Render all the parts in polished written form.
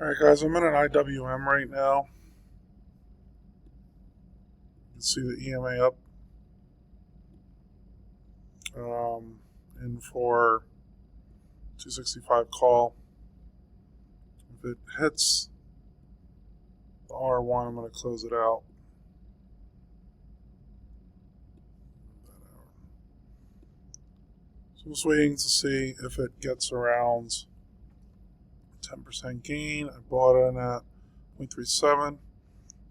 Alright guys, I'm in an IWM right now. You can see the EMA up. In for 265 call. If it hits the R1, I'm going to close it out. So I'm just waiting to see if it gets around 10% gain. I bought it in at 0.37.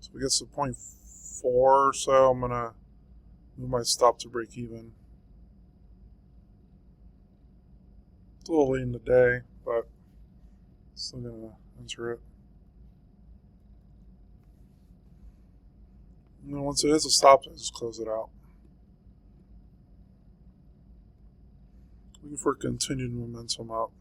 So if it gets to 0.4 or so, I'm going to move my stop to break even. It's a little late in the day, but still going to enter it. And then once it hits a stop, I just close it out. Looking for continued momentum up.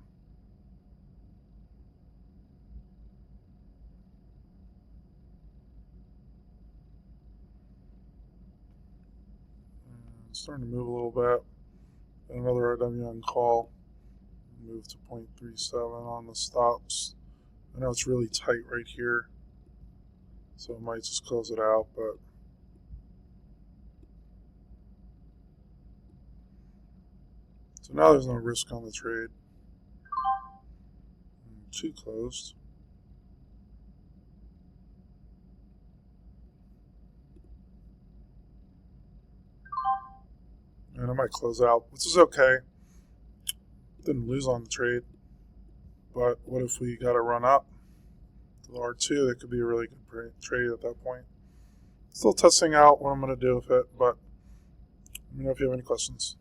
And starting to move a little bit. Another IWM call. Move to 0.37 on the stops. I know it's really tight right here, so I might just close it out, but so now there's no risk on the trade. Two closed. And I might close out, which is okay. Didn't lose on the trade, but what if we got to run up to the R2? That could be a really good trade at that point. Still testing out what I'm going to do with it, but let me know if you have any questions.